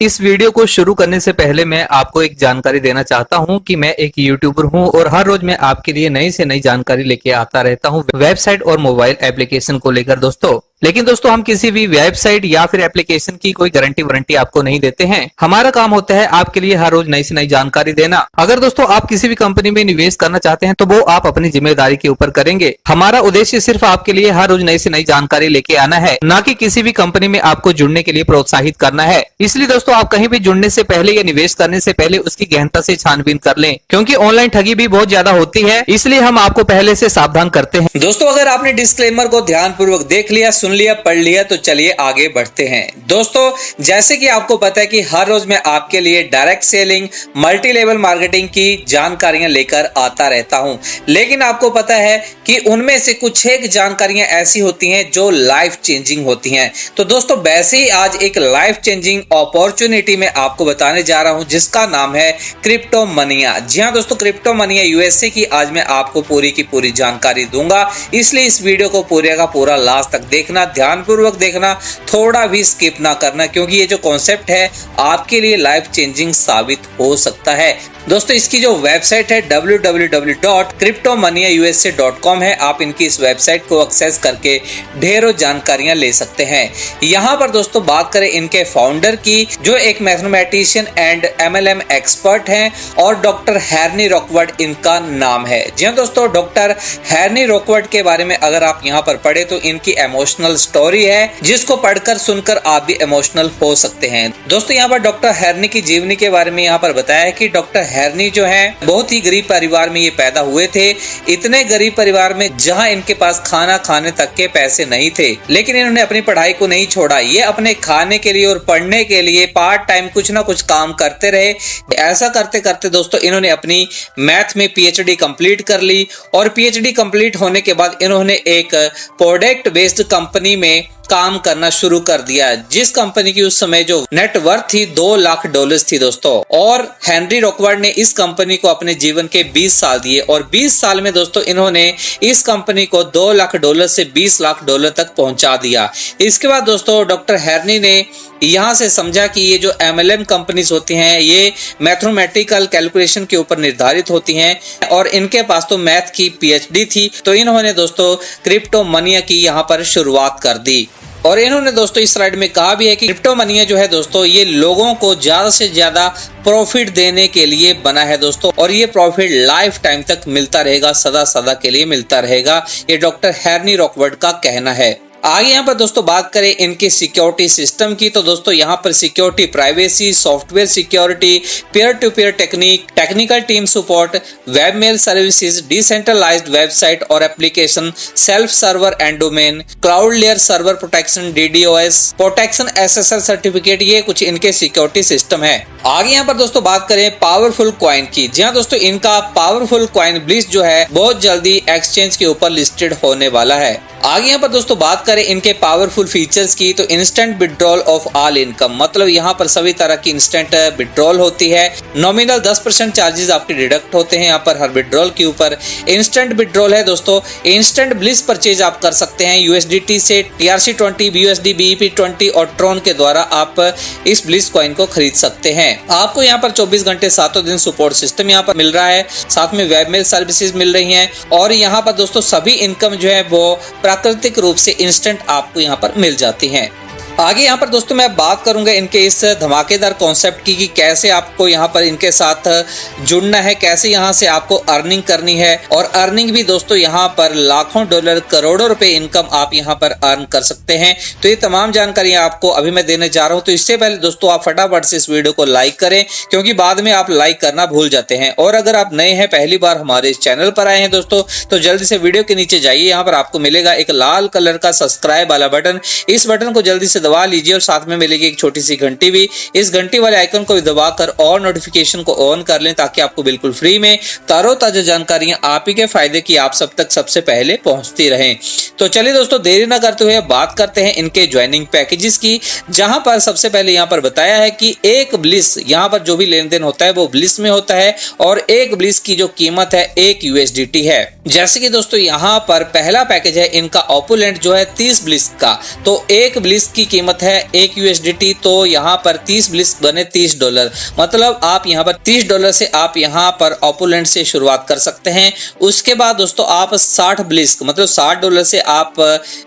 इस वीडियो को शुरू करने से पहले मैं आपको एक जानकारी देना चाहता हूं कि मैं एक यूट्यूबर हूं और हर रोज मैं आपके लिए नई से नई जानकारी लेके आता रहता हूं वेबसाइट और मोबाइल एप्लीकेशन को लेकर दोस्तों। लेकिन दोस्तों हम किसी भी वेबसाइट या फिर एप्लीकेशन की कोई गारंटी वारंटी आपको नहीं देते हैं। हमारा काम होता है आपके लिए हर रोज नई से नई जानकारी देना। अगर दोस्तों आप किसी भी कंपनी में निवेश करना चाहते हैं तो वो आप अपनी जिम्मेदारी के ऊपर करेंगे। हमारा उद्देश्य सिर्फ आपके लिए हर रोज नई से नई जानकारी लेके आना है, ना कि किसी भी कंपनी में आपको जुड़ने के लिए प्रोत्साहित करना है। इसलिए दोस्तों आप कहीं भी जुड़ने से पहले या निवेश करने से पहले उसकी गहनता से छानबीन कर लें, क्योंकि ऑनलाइन ठगी भी बहुत ज्यादा होती है, इसलिए हम आपको पहले से सावधान करते हैं। दोस्तों अगर आपने डिस्क्लेमर को ध्यानपूर्वक देख लिया, सुन लिया, पढ़ लिया तो चलिए आगे बढ़ते हैं। दोस्तों जैसे कि आपको पता है कि हर रोज मैं आपके लिए direct selling, multi level marketing की जानकारियां लेकर आता रहता हूं, लेकिन आपको पता है कि उनमें से कुछ एक जानकारियां ऐसी होती हैं जो लाइफ चेंजिंग होती हैं। तो दोस्तों वैसे ही आज एक लाइफ चेंजिंग अपॉर्चुनिटी में आपको बताने जा रहा हूं जिसका नाम है क्रिप्टो मनिया। जी हाँ दोस्तों, क्रिप्टो मनिया यूएसए की आज मैं आपको पूरी की पूरी जानकारी दूंगा, इसलिए इस वीडियो को पूरे का पूरा लास्ट तक देखना, ध्यानपूर्वक देखना, थोड़ा भी स्किप ना करना, क्योंकि ये जो कॉन्सेप्ट है आपके लिए लाइफ चेंजिंग साबित हो सकता है। दोस्तों इसकी जो वेबसाइट है www.cryptomaniausa.com है, आप इनकी इस वेबसाइट को एक्सेस करके ढेरों जानकारियां ले सकते हैं। यहाँ पर दोस्तों बात करें इनके फाउंडर की, जो एक मैथमेटिशियन एंड MLM एक्सपर्ट हैं और डॉक्टर हैरनी रॉकवर्ड इनका नाम है। जी हाँ दोस्तों, डॉक्टर हैरनी रॉकवर्ड के बारे में अगर आप यहाँ पर पढ़े तो इनकी इमोशनल स्टोरी है जिसको पढ़कर सुनकर आप भी इमोशनल हो सकते हैं। दोस्तों यहाँ पर डॉक्टर हैरनी की जीवनी के बारे में यहाँ पर बताया है कि डॉक्टर हैरनी जो है बहुत ही गरीब परिवार में ये पैदा हुए थे। इतने गरीब परिवार में जहां इनके पास खाना खाने तक के पैसे नहीं थे, लेकिन इन्होंने अपनी पढ़ाई को नहीं छोड़ा। ये अपने खाने के लिए और पढ़ने के लिए पार्ट टाइम कुछ ना कुछ काम करते रहे। ऐसा करते करते दोस्तों इन्होंने अपनी मैथ में PhD कंप्लीट कर ली और PhD कंप्लीट होने के बाद इन्होंने एक प्रोडक्ट बेस्ड कंपनी में काम करना शुरू कर दिया, जिस कंपनी की उस समय जो नेटवर्थ थी $2 लाख थी दोस्तों। और हेनरी रॉकवर्ड ने इस कंपनी को अपने जीवन के 20 साल दिए और 20 साल में दोस्तों इन्होंने इस कंपनी को $2 लाख से $20 लाख तक पहुंचा दिया। इसके बाद दोस्तों डॉक्टर हैरनी ने यहाँ से समझा कि ये जो MLM कंपनीज होती हैं ये मैथमेटिकल कैलकुलेशन के ऊपर निर्धारित होती हैं और इनके पास तो मैथ की PhD थी, तो इन्होंने दोस्तों क्रिप्टो मनिया की यहाँ पर शुरुआत कर दी। और इन्होंने दोस्तों इस स्लाइड में कहा भी है कि क्रिप्टो मनिया जो है दोस्तों ये लोगों को ज्यादा से ज्यादा प्रॉफिट देने के लिए बना है दोस्तों, और ये प्रॉफिट लाइफ टाइम तक मिलता रहेगा, सदा सदा के लिए मिलता रहेगा, ये डॉक्टर हैरनी रॉकवर्ड का कहना है। आगे यहाँ पर दोस्तों बात करें इनके सिक्योरिटी सिस्टम की, तो दोस्तों यहाँ पर security, privacy, software security, peer to peer technique, technical team support, web mail services, decentralised website और application, self server and domain, cloud layer server protection, DDoS protection, SSL certificate, ये कुछ इनके security system है। आगे यहाँ पर दोस्तों बात करें पावरफुल कॉइन की। जी हाँ दोस्तों, इनका पावरफुल कॉइन ब्लिस जो है बहुत जल्दी एक्सचेंज के ऊपर लिस्टेड होने वाला है। आगे यहाँ पर दोस्तों बात करें इनके पावरफुल फीचर्स की, तो instant withdrawal of all income, मतलब यहाँ पर सभी तरह की इंस्टेंट विड्रॉल होती है। नॉमिनल 10% चार्जेस आपके डिडक्ट होते हैं यहाँ पर हर विड्रॉल के ऊपर। इंस्टेंट विड्रॉल है दोस्तों, इंस्टेंट ब्लिस परचेज आप कर सकते हैं USDT से, TRC20, BUSD, BEP20 और ट्रॉन के द्वारा आप इस ब्लिस कॉइन को खरीद सकते हैं। आपको यहाँ पर 24 घंटे 7 दिन सपोर्ट सिस्टम यहाँ पर मिल रहा है, साथ में वेब मेल सर्विसेज मिल रही हैं और यहाँ पर दोस्तों सभी इनकम जो है वो प्राकृतिक रूप से इंस्टेंट आपको यहाँ पर मिल जाती हैं। आगे यहाँ पर दोस्तों मैं बात करूंगा इनके इस धमाकेदार कॉन्सेप्ट की कि कैसे आपको यहाँ पर इनके साथ जुड़ना है, कैसे यहाँ से आपको अर्निंग करनी है। और अर्निंग भी दोस्तों यहाँ पर लाखों डॉलर, करोड़ों रुपए इनकम आप यहाँ पर अर्न कर सकते हैं। तो ये तमाम जानकारी आपको अभी मैं देने जा रहा हूँ। तो इससे पहले दोस्तों आप फटाफट से इस वीडियो को लाइक करें, क्योंकि बाद में आप लाइक करना भूल जाते हैं। और अगर आप नए हैं, पहली बार हमारे इस चैनल पर आए हैं दोस्तों, तो जल्दी से वीडियो के नीचे जाइए, यहाँ पर आपको मिलेगा एक लाल कलर का सब्सक्राइब वाला बटन। इस बटन को जल्दी से दबा लीजिए और साथ में मिलेगी एक छोटी सी घंटी भी। इस घंटी वाले आइकन को दबाकर और नोटिफिकेशन को ऑन कर लें, ताकि आपको बिल्कुल फ्री में ताजा जानकारियां आप ही के फायदे की आप सब तक सबसे पहले पहुंचती रहें। तो चलिए दोस्तों देरी ना करते हुए बात करते हैं इनके ज्वाइनिंग पैकेजेस की, जहां पर सबसे पहले यहां पर बताया है कि एक ब्लिस, यहां पर जो भी लेन देन होता है वो ब्लिस में होता है और एक ब्लिस की जो कीमत है 1 USDT है। जैसे कि दोस्तों यहां पर पहला पैकेज है इनका ओपुलेंट जो है 30 ब्लिस का, तो एक ब्लिस की कीमत है 1 USDT, तो यहाँ पर 30 ब्लिस्क बने $30। मतलब आप यहाँ पर $30 से आप यहाँ पर ऑपोलेंट से शुरुआत कर सकते हैं। उसके बाद दोस्तों आप 60 ब्लिस्क मतलब $60 से आप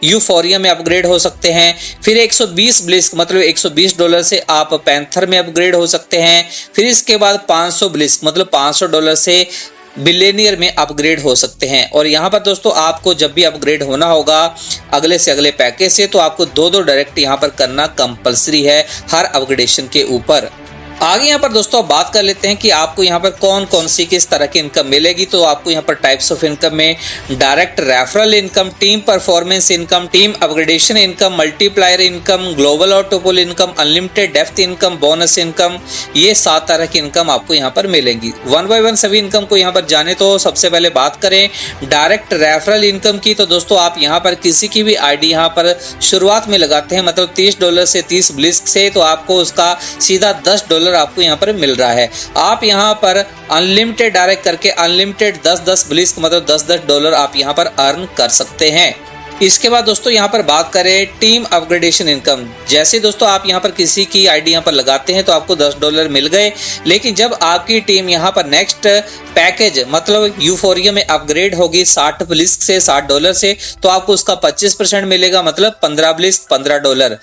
यूफोरिया में अपग्रेड हो सकते हैं। फिर 120 ब्लिस्क मतलब $120 से आप पैंथर में अपग्रेड हो सकते हैं। फिर इसके बाद 500 ब्लिस्क मतलब $500 से बिलियनियर में अपग्रेड हो सकते हैं। और यहाँ पर दोस्तों आपको जब भी अपग्रेड होना होगा अगले से अगले पैकेज से, तो आपको दो डायरेक्ट यहाँ पर करना कंपलसरी है हर अपग्रेडेशन के ऊपर। आगे यहाँ पर दोस्तों बात कर लेते हैं कि आपको यहाँ पर कौन कौन सी किस तरह की इनकम मिलेगी। तो आपको यहाँ पर टाइप्स ऑफ इनकम में direct referral income, team performance income, team upgradation income, multiplier income, global ऑटोपुल income, unlimited depth income, bonus income, ये 7 तरह की इनकम आपको यहाँ पर मिलेंगी। वन बाय वन सभी इनकम को यहाँ पर जाने। तो सबसे पहले बात करें डायरेक्ट रेफरल इनकम की, तो दोस्तों आप यहाँ पर किसी की भी आईडी यहाँ पर शुरुआत में लगाते हैं मतलब $30 से 30 ब्लिस्क से, तो आपको उसका सीधा $10 आपको यहाँ पर मिल रहा है। आप यहाँ पर अनलिमिटेड डायरेक्ट करके अनलिमिटेड 10-10 ब्लिस्क मतलब $10 आप यहाँ पर अर्न कर सकते हैं। इसके बाद दोस्तों यहाँ पर बात करें टीम अपग्रेडेशन इनकम। जैसे दोस्तों आप यहाँ पर किसी की आईडी यहाँ पर लगाते हैं तो आपको $10 मिल गए, लेकिन जब आपकी टीम यहाँ पर नेक्स्ट पैकेज मतलब यूफोरिया में अपग्रेड होगी 60 ब्लिस्क से $60 से, तो आपको उसका 25% मिलेगा मतलब 15 ब्लिस्क $15।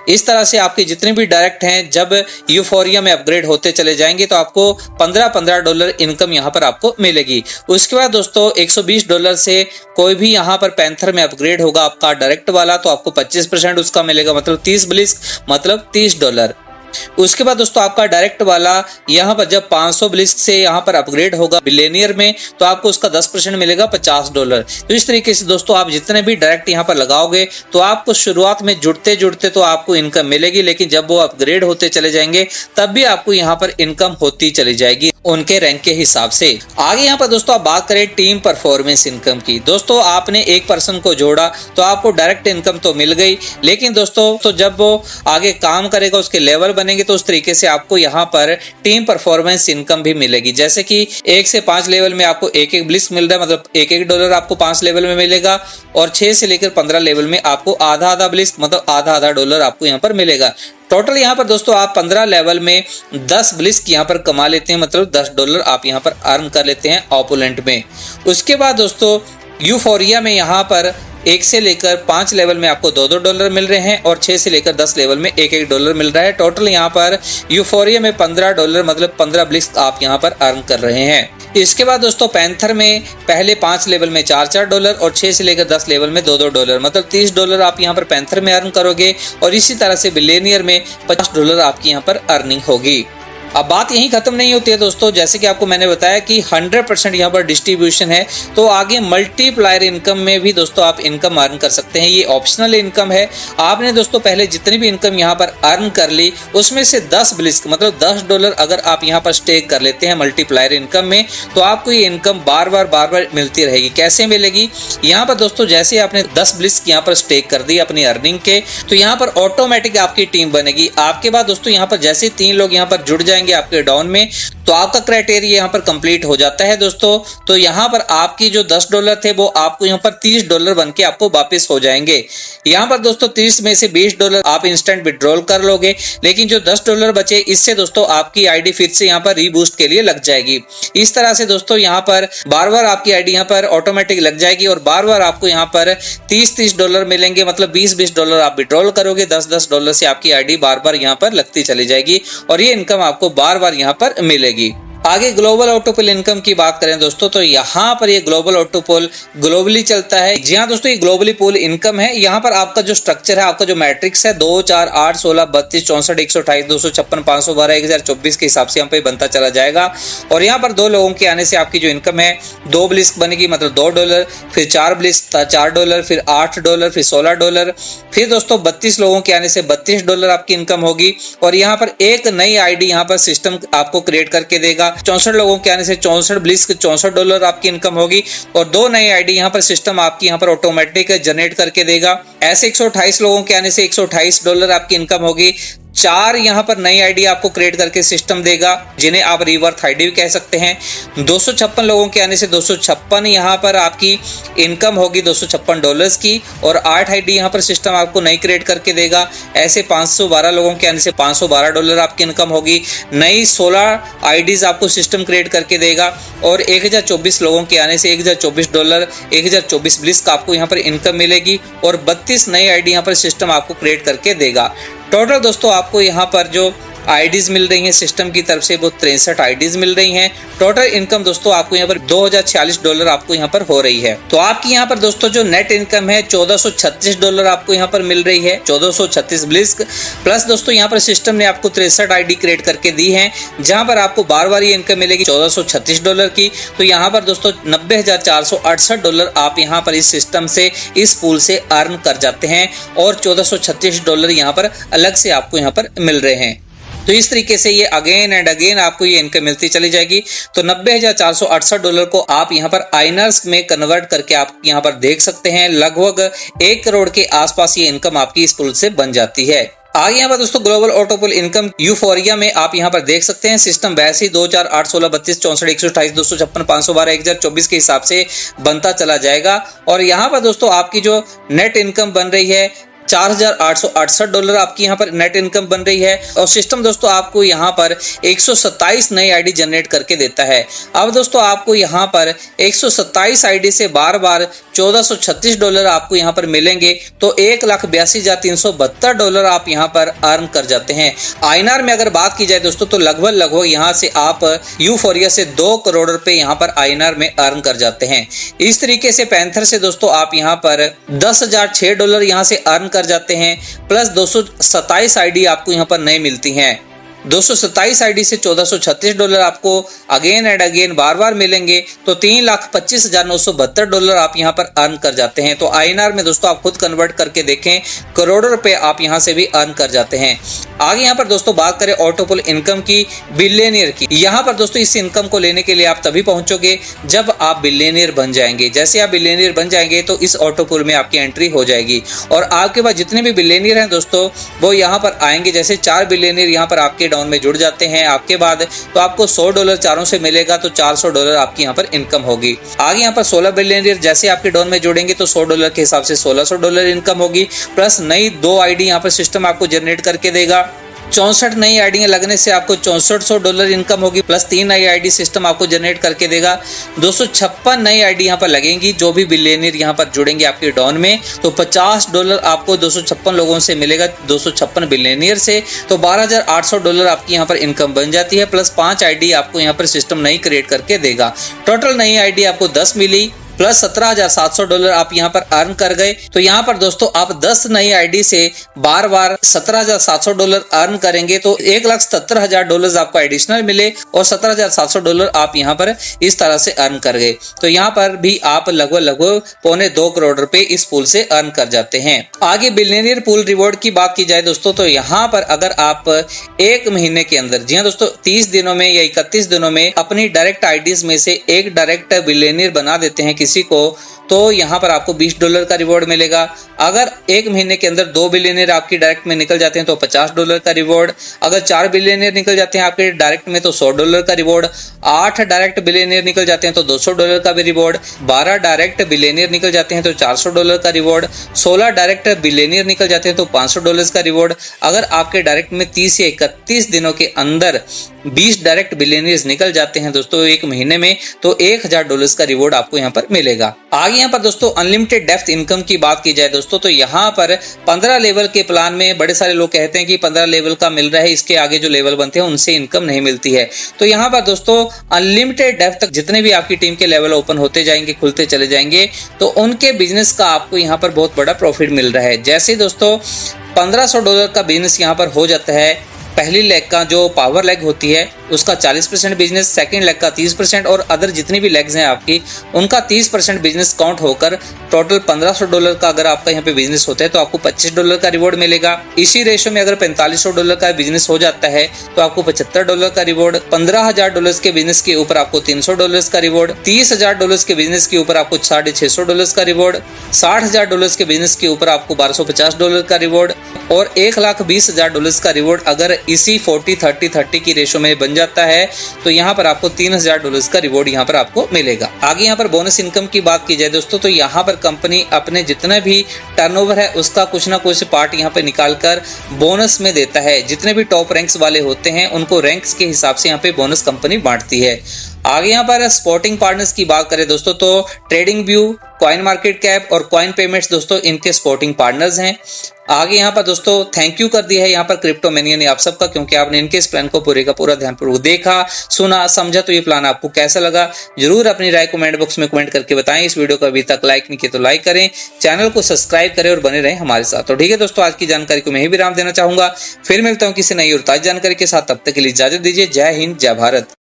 इस तरह से आपके जितने भी डायरेक्ट हैं जब यूफोरिया में अपग्रेड होते चले जाएंगे तो आपको $15 इनकम यहाँ पर आपको मिलेगी। उसके बाद दोस्तों $120 से कोई भी यहाँ पर पैंथर में अपग्रेड होगा आपका डायरेक्ट वाला, तो आपको 25% उसका मिलेगा मतलब 30 ब्लिस्क मतलब $30। उसके बाद दोस्तों आपका डायरेक्ट वाला यहाँ पर जब 500 ब्लिस्क से यहाँ पर अपग्रेड होगा बिलियनियर में, तो आपको उसका 10% मिलेगा $50। तो इस तरीके से दोस्तों आप जितने भी डायरेक्ट यहाँ पर लगाओगे तो आपको शुरुआत में जुड़ते जुड़ते तो आपको इनकम मिलेगी, लेकिन जब वो अपग्रेड होते चले जाएंगे तब भी आपको यहाँ पर इनकम होती चली जाएगी उनके रैंक के हिसाब से। आगे यहाँ पर दोस्तों आप बात करें टीम परफॉर्मेंस इनकम की। दोस्तों आपने एक पर्सन को जोड़ा तो आपको डायरेक्ट इनकम तो मिल गई, लेकिन दोस्तों तो जब वो आगे काम करेगा उसके लेवल बनेंगे तो उस तरीके से आपको यहाँ पर टीम परफॉर्मेंस इनकम भी मिलेगी। जैसे कि 1 से 5 लेवल में आपको एक ब्लिस्क मिल रहा है मतलब $1 आपको 5 लेवल में मिलेगा, और 6 से लेकर 15 लेवल में आपको आधा ब्लिस्क मतलब आधा $1 आपको यहाँ पर मिलेगा। टोटल यहाँ पर दोस्तों आप 15 लेवल में 10 ब्लिस्क यहाँ पर कमा लेते हैं मतलब $10 आप यहाँ पर अर्न कर लेते हैं ऑपोलेंट में। उसके बाद दोस्तों यूफोरिया में यहाँ पर 1 से लेकर 5 लेवल में आपको $2 मिल रहे हैं, और 6 से लेकर 10 लेवल में $1 मिल रहा है। टोटल यहाँ पर यूफोरिया में $15 मतलब 15 ब्लिस्क आप यहाँ पर अर्न कर रहे हैं। इसके बाद दोस्तों पैंथर में पहले 5 लेवल में $4 और 6 से लेकर 10 लेवल में $2 मतलब $30 आप यहाँ पर पैंथर में अर्न करोगे, और इसी तरह से बिलियनियर में $50 आपकी यहाँ पर अर्निंग होगी। अब बात यहीं खत्म नहीं होती है दोस्तों, जैसे कि आपको मैंने बताया कि 100% यहाँ पर डिस्ट्रीब्यूशन है, तो आगे मल्टीप्लायर इनकम में भी दोस्तों आप इनकम अर्न कर सकते हैं। ये ऑप्शनल इनकम है। आपने दोस्तों पहले जितनी भी इनकम यहाँ पर अर्न कर ली उसमें से 10 ब्लिस्क मतलब $10 अगर आप यहाँ पर स्टेक कर लेते हैं मल्टीप्लायर इनकम में, तो आपको ये इनकम बार बार मिलती रहेगी। कैसे मिलेगी? यहाँ पर दोस्तों जैसे आपने 10 ब्लिस्क यहाँ पर स्टेक कर दी अपनी अर्निंग के, तो यहाँ पर ऑटोमेटिक आपकी टीम बनेगी। आपके बाद दोस्तों यहाँ पर जैसे 3 लोग यहाँ पर जुड़ जाएंगे आपके डाउन में, तो आपका क्राइटेरिया यहाँ पर कंप्लीट हो जाता है दोस्तों। तो यहाँ पर आपकी जो $10 थे वो आपको यहाँ पर $30 बन के आपको वापस हो जाएंगे। यहाँ पर दोस्तों 30 में से $20 आप इंस्टेंट विड्रॉल कर लोगे, लेकिन जो $10 बचे इससे दोस्तों आपकी आईडी फिर से यहाँ पर रीबूस्ट के लिए लग जाएगी। इस तरह से दोस्तों यहाँ पर बार बार आपकी आईडी यहाँ पर ऑटोमेटिक लग जाएगी, और बार बार आपको यहाँ पर $30 मिलेंगे मतलब $20 आप विड्रॉल करोगे, $10 से आपकी आईडी बार बार यहाँ पर लगती चली जाएगी, और ये इनकम आपको बार बार यहाँ पर मिलेगी। आगे ग्लोबल ऑटोपुल इनकम की बात करें दोस्तों, तो यहाँ पर ये ग्लोबल ऑटोपुल ग्लोबली चलता है। जी हाँ दोस्तों, ये ग्लोबली पुल इनकम है। यहाँ पर आपका जो स्ट्रक्चर है, आपका जो मैट्रिक्स है 2, 4, 8, 16, 32, 64, 128, 256, 512, 1024 के हिसाब से यहाँ पे बनता चला जाएगा। और यहाँ पर 2 लोगों के आने से आपकी जो इनकम है 2 ब्लिस्क बनेगी मतलब $2, फिर 4 ब्लिस्क $4, फिर $8, फिर $16, फिर दोस्तों 32 लोगों के आने से $32 आपकी इनकम होगी। और यहाँ पर एक नई आईडी यहाँ पर सिस्टम आपको क्रिएट करके देगा। 64 लोगों के आने से 64 ब्लिस्क $64 आपकी इनकम होगी, और 2 नई आईडी यहाँ पर सिस्टम आपकी यहाँ पर ऑटोमेटिक जनरेट करके देगा। ऐसे 128 लोगों के आने से $128 आपकी इनकम होगी। 4 यहाँ पर नई आईडी आपको क्रिएट करके सिस्टम देगा, जिन्हें आप रीवर्थ आईडी भी कह सकते हैं। 256 लोगों के आने से 256 यहाँ पर आपकी इनकम होगी $256 की, और 8 आईडी यहाँ पर सिस्टम आपको नई क्रिएट करके देगा। ऐसे 512 लोगों के आने से $512 आपकी इनकम होगी। नई 16 आईडीज आपको सिस्टम क्रिएट करके देगा, और 1024 लोगों के आने से $1024 1024 ब्लिस्क आपको यहाँ पर इनकम मिलेगी, और 32 नई आईडी यहाँ पर सिस्टम आपको क्रिएट करके देगा। टोटल दोस्तों आपको यहाँ पर जो आईडीज मिल रही हैं सिस्टम की तरफ से वो 63 आईडीज मिल रही हैं। टोटल इनकम दोस्तों आपको यहाँ पर $2046 आपको यहाँ पर हो रही है। तो आपकी यहाँ पर दोस्तों जो नेट इनकम है $1436 आपको यहाँ पर मिल रही है, 1436 ब्लिस्क प्लस दोस्तों यहाँ पर सिस्टम ने आपको 63 आईडी क्रिएट करके दी है, जहाँ पर आपको बार बार ये इनकम मिलेगी $1436 की। तो यहाँ पर दोस्तों $90,468 आप यहाँ पर इस सिस्टम से, इस पूल से अर्न कर जाते हैं, और $1436 यहाँ पर अलग से आपको यहाँ पर मिल रहे हैं। तो इस तरीके से ये अगेन एंड अगेन आपको ये इनकम मिलती चली जाएगी। तो $90,468 को आप यहाँ पर आइनर्स में कन्वर्ट करके आप यहाँ पर देख सकते हैं, लगभग 1 करोड़ के आसपास ये इनकम आपकी इस पुल से बन जाती है। आगे यहाँ पर दोस्तों ग्लोबल ऑटोपुल इनकम यूफोरिया में आप यहाँ पर देख सकते हैं सिस्टम वैसे ही 2, 4, 8, 16, 32, 64, 128, 256, 512, 1024 के हिसाब से बनता चला जाएगा। और यहाँ पर दोस्तों आपकी जो नेट इनकम बन रही है $4,868 आपकी यहाँ पर नेट इनकम बन रही है, और सिस्टम दोस्तों आपको यहाँ पर 127 नई आईडी जनरेट करके देता है। अब दोस्तों आपको यहाँ पर 127 आईडी से बार बार $1436 आपको यहाँ पर मिलेंगे, तो $1,82,372 आप यहाँ पर अर्न कर जाते हैं। आईएनआर में अगर बात की जाए दोस्तों तो लगभग यहाँ से आप यूफोरिया से 2 करोड़ रुपए यहाँ पर आईएनआर में अर्न कर जाते हैं। इस तरीके से पैंथर से दोस्तों आप यहाँ पर $10,006 यहाँ से अर्न कर जाते हैं, प्लस 227 आईडी आपको यहाँ पर नई मिलती हैं। 227 आईडी से $1436 आपको अगेन एंड अगेन बार बार मिलेंगे, तो $3,25,972 आप यहाँ पर अर्न कर जाते हैं। तो आईएनआर में दोस्तों आप खुद कन्वर्ट करके देखें, करोड़ों रुपए आप यहाँ से भी अर्न कर जाते हैं। आगे यहाँ पर दोस्तों बात करें ऑटोपुल इनकम की, बिलियनियर की। यहाँ पर दोस्तों इस इनकम को लेने के लिए आप तभी पहुंचोगे जब आप बिलियनियर बन जाएंगे। जैसे आप बिलियनियर बन जाएंगे तो इस ऑटोपुल में आपकी एंट्री हो जाएगी, और आपके पास जितने भी बिलियनियर हैं दोस्तों वो यहाँ पर आएंगे। जैसे 4 बिलियनियर यहाँ पर आपके डाउन में जुड़ जाते हैं आपके बाद, तो आपको $100 चारों से मिलेगा, तो $400 आपकी यहाँ पर इनकम होगी। आगे यहाँ पर 16 बिलियनियर जैसे आपके डाउन में जुड़ेंगे तो $100 के हिसाब से $1,600 इनकम होगी, प्लस नई 2 आईडी यहाँ पर सिस्टम आपको जनरेट करके देगा। 64 नई आईडियां लगने से आपको $6400 इनकम होगी, प्लस 3 नई आईडी सिस्टम आपको जनरेट करके देगा। 256 नई आईडी यहाँ पर लगेंगी, जो भी बिलियनियर यहाँ पर जुड़ेंगे आपके डॉन में, तो $50 आपको 256 लोगों से मिलेगा, 256 बिलियनियर से, तो $12,800 आपकी यहाँ पर इनकम बन जाती है। प्लस 5 आईडी आपको यहाँ पर सिस्टम नई क्रिएट करके देगा। टोटल नई आईडी आपको 10 मिली, प्लस $17,700 आप यहाँ पर अर्न कर गए। तो यहाँ पर दोस्तों आप 10 नई आईडी से बार बार $17,700 अर्न करेंगे, तो $1,77,000 आपको एडिशनल मिले, और $17,700 आप यहाँ पर इस तरह से अर्न कर गए। तो यहाँ पर भी आप लगभग 2.25 करोड़ रुपए इस पूल से अर्न कर जाते हैं। आगे बिलियनियर पूल रिवॉर्ड की बात की जाए दोस्तों, तो यहाँ पर अगर आप 1 महीने के अंदर, जी हाँ दोस्तों 30 दिनों में या 31 दिनों में अपनी डायरेक्ट आईडीज में से एक डायरेक्ट बिलियनियर बना देते हैं किसी को, तो यहाँ पर आपको $20 का रिवॉर्ड मिलेगा। अगर 1 महीने के अंदर 2 बिलियनियर आपकी डायरेक्ट में निकल जाते हैं तो $50 का रिवॉर्ड। अगर 4 बिलियनियर निकल जाते हैं आपके डायरेक्ट में तो $100 का रिवॉर्ड। 8 डायरेक्ट बिलियनियर निकल जाते हैं तो $200 का भी रिवॉर्ड। 12 डायरेक्ट बिलियनियर निकल जाते हैं तो $400 का रिवॉर्ड। 16 डायरेक्ट बिलियनियर निकल जाते हैं तो $500 का रिवॉर्ड। अगर आपके डायरेक्ट में 30 या 31 दिनों के अंदर 20 डायरेक्ट बिलियनियर्स निकल जाते हैं दोस्तों 1 महीने में, तो $1,000 का रिवॉर्ड आपको यहाँ पर मिलेगा। आगे यहाँ पर दोस्तों अनलिमिटेड डेप्थ इनकम की बात की जाए दोस्तों, तो यहाँ पर 15 लेवल के प्लान में बड़े सारे लोग कहते हैं कि 15 लेवल का मिल रहा है, इसके आगे जो लेवल बनते हैं उनसे इनकम नहीं मिलती है। तो यहाँ पर दोस्तों अनलिमिटेड डेप्थ तक जितने भी आपकी टीम के लेवल ओपन होते जाएंगे, खुलते चले जाएंगे, तो उनके बिजनेस का आपको यहाँ पर बहुत बड़ा प्रॉफिट मिल रहा है। जैसे दोस्तों $1,500 का बिजनेस यहाँ पर हो जाता है पहली लेग का जो पावर लेग होती है उसका 40% बिजनेस, सेकंड लेग का 30% और अदर जितनी भी लेग्स हैं आपकी उनका 30% बिजनेस काउंट होकर टोटल $1500 का अगर आपका यहाँ पे बिजनेस होता है तो आपको $25 का रिवॉर्ड मिलेगा। इसी रेशो में अगर $4500 का बिजनेस हो जाता है तो आपको $75 का रिवॉर्ड, $15000 के बिजनेस के ऊपर आपको $300 का रिवॉर्ड, $30000 के बिजनेस के ऊपर आपको $650 का रिवॉर्ड, $60000 के बिजनेस के ऊपर आपको $1250 का रिवॉर्ड और $1,20,000 का रिवॉर्ड अगर इसी 40-30-30 की रेशो में बन जाता है तो यहाँ पर आपको $3000 का रिवॉर्ड यहाँ पर आपको मिलेगा। आगे यहाँ पर बोनस इनकम की बात की जाए दोस्तों तो यहाँ पर कंपनी अपने जितने भी टर्नओवर है उसका कुछ ना कुछ पार्ट यहाँ पे निकाल कर बोनस में देता है। जितने भी टॉप रैंक्स वाले होते हैं उनको रैंक्स के हिसाब से यहाँ पे बोनस कंपनी बांटती है। आगे यहाँ पर स्पोर्टिंग पार्टनर्स की बात करें दोस्तों तो trading view, coin market cap और कॉइन पेमेंट्स दोस्तों इनके स्पोर्टिंग पार्टनर्स हैं। आगे यहाँ पर दोस्तों थैंक यू कर दिया है यहाँ पर क्रिप्टोमेनिया ने आप सबका, क्योंकि आपने इनके इस प्लान को पूरे का पूरा ध्यानपूर्वक देखा, सुना, समझा। तो ये प्लान आपको कैसा लगा जरूर अपनी राय कमेंट बॉक्स में कमेंट करके बताएं। इस वीडियो को अभी तक लाइक नहीं किया तो लाइक करें, चैनल को सब्सक्राइब करें और बने रहें हमारे साथ। तो ठीक है दोस्तों, आज की जानकारी को मैं ही विराम देना चाहूंगा। फिर मिलता हूँ किसी नई और ताज़ी जानकारी के साथ, तब तक के लिए इजाजत दीजिए। जय हिंद, जय भारत।